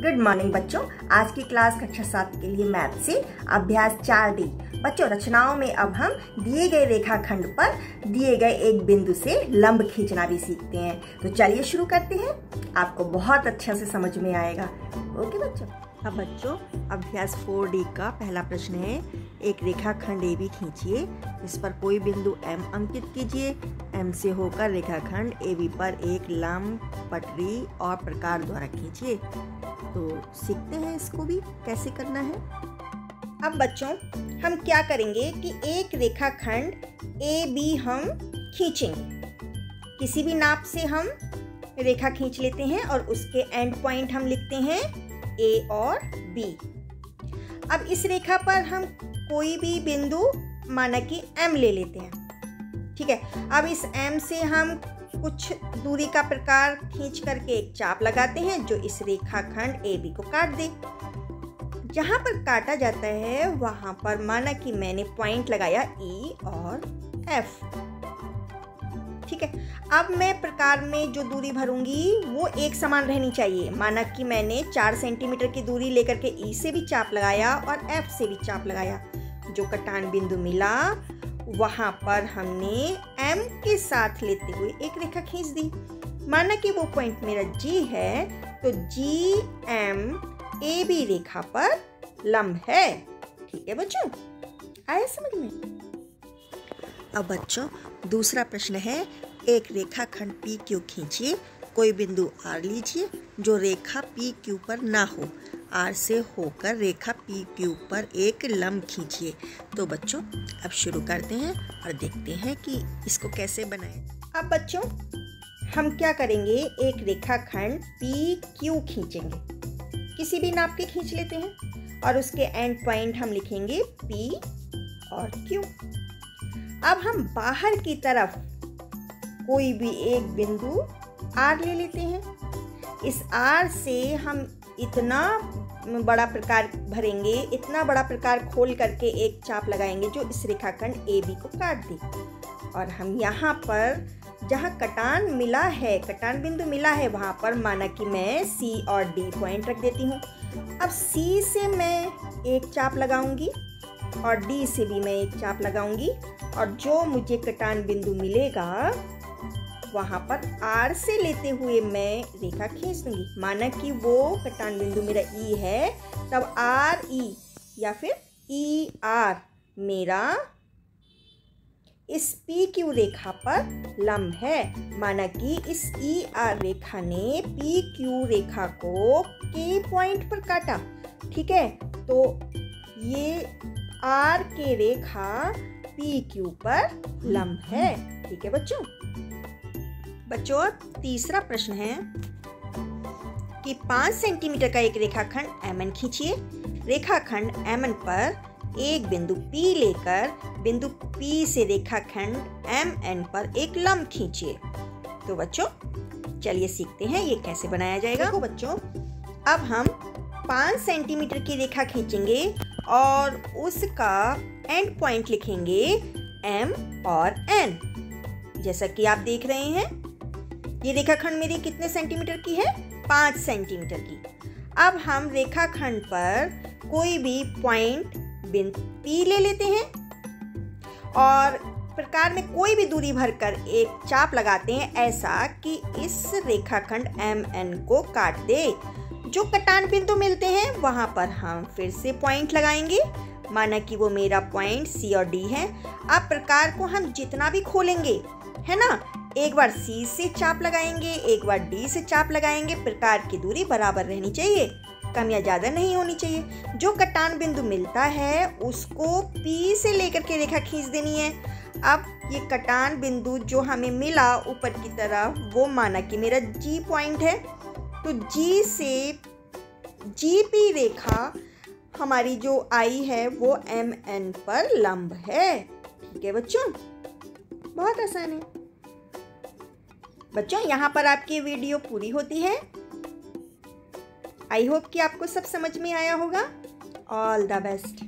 Good morning बच्चों। आज की क्लास कक्षा 7 के लिए मैथ से अभ्यास 4D। बच्चों, रचनाओं में अब हम दिए गए रेखाखंड पर दिए गए एक बिंदु से लंब खींचना भी सीखते हैं। तो चलिए शुरू करते हैं, आपको बहुत अच्छा से समझ में आएगा। ओके बच्चों। अब बच्चों, अभ्यास 4D का पहला प्रश्न है, एक रेखाखंड AB खींचिए। इस पर कोई बिंदु M अंकित कीजिए। M से होकर रेखाखंड AB पर एक लंब, पटरी और प्रकार द्वारा खींचिए। तो सीखते हैं इसको भी कैसे करना है। अब बच्चों, हम क्या करेंगे कि एक रेखाखंड AB हम खींचेंगे। किसी भी नाप से हम रेखा खींच लेते हैं और उसके एंड पॉइंट हम लिखते हैं A और B। अब इस रेखा पर हम कोई भी बिंदु माना कि M ले लेते हैं। ठीक है, अब इस M से हम कुछ दूरी का प्रकार खींच करके एक चाप लगाते हैं जो इस रेखाखंड AB को काट दे। जहां पर काटा जाता है वहां पर माना कि मैंने पॉइंट लगाया E और F। ठीक है, अब मैं प्रकार में जो दूरी भरूंगी वो एक समान रहनी चाहिए। माना कि मैंने 4 सेंटीमीटर की दूरी लेकर के E से भी चाप लगाया और F से भी चाप लगाया। जो कटान बिंदु मिला वहां पर हमने M के साथ लेते हुए एक रेखा खींच दी। माना कि वो पॉइंट मेरा G है, तो GM AB रेखा पर लंब है। ठीक है बच्चों, आया समझ में। अब बच्चों, दूसरा प्रश्न है, एक रेखाखंड PQ खींचिए। कोई बिंदु R लीजिए जो रेखा PQ पर ना हो। R से होकर रेखा PQ पर एक लंब खींचिए। तो बच्चों, अब शुरू करते हैं और देखते हैं कि इसको कैसे बनाएं। अब बच्चों, हम क्या करेंगे, एक रेखाखंड PQ खींचेंगे। किसी भी नाप के खींच लेते हैं और उसके एंड पॉइंट हम लिखेंगे P और Q। अब हम बाहर की तरफ कोई भी एक बिंदु R ले लेते हैं। इस R से हम इतना बड़ा प्रकार भरेंगे, इतना बड़ा प्रकार खोल करके एक चाप लगाएंगे जो इस रेखाखंड AB को काट दे। और हम यहाँ पर जहाँ कटान मिला है, कटान बिंदु मिला है, वहाँ पर माना कि मैं C और D पॉइंट रख देती हूँ। अब C से मैं एक चाप लगाऊंगी और D से भी मैं एक चाप लगाऊंगी और जो मुझे कटान बिंदु मिलेगा वहाँ पर R से लेते हुए मैं रेखा खींच दूंगी। माना कि वो कटान बिंदु मेरा E है, तब RE या फिर ER मेरा इस PQ रेखा पर लंब है। माना कि इस ER रेखा ने PQ रेखा को K पॉइंट पर काटा। ठीक है, तो ये R के रेखा PQ पर लंब है। ठीक है बच्चों। बच्चों, तीसरा प्रश्न है कि 5 सेंटीमीटर का एक रेखाखंड MN खींचिए। रेखाखंड MN पर एक बिंदु P लेकर बिंदु P से रेखाखंड MN पर एक लंब खींचिए। तो बच्चों, चलिए सीखते हैं ये कैसे बनाया जाएगा। देखो बच्चों, अब हम 5 सेंटीमीटर की रेखा खींचेंगे और उसका एंड पॉइंट लिखेंगे M और N। जैसा कि आप देख रहे हैं, ये रेखाखंड मेरी कितने सेंटीमीटर की है? 5 सेंटीमीटर की। अब हम रेखाखंड पर कोई भी पॉइंट बिंदु P ले लेते हैं और प्रकार में कोई भी दूरी भरकर एक चाप लगाते हैं ऐसा कि इस रेखाखंड MN को काट दे। जो कटान बिंदु मिलते हैं वहां पर हम फिर से पॉइंट लगाएंगे। माना कि वो मेरा पॉइंट C और D है। अब प्रकार को हम जितना भी खोलेंगे, है ना, एक बार C से चाप लगाएंगे, एक बार D से चाप लगाएंगे। प्रकार की दूरी बराबर रहनी चाहिए, कम या ज़्यादा नहीं होनी चाहिए। जो कटान बिंदु मिलता है उसको P से लेकर के रेखा खींच देनी है। अब ये कटान बिंदु जो हमें मिला ऊपर की तरफ, वो माना कि मेरा G पॉइंट है, तो G से GP रेखा हमारी जो आई है वो MN पर लंब है। ठीक है बच्चों, बहुत आसान है। बच्चों, यहाँ पर आपकी वीडियो पूरी होती है। आई होप कि आपको सब समझ में आया होगा। All the best.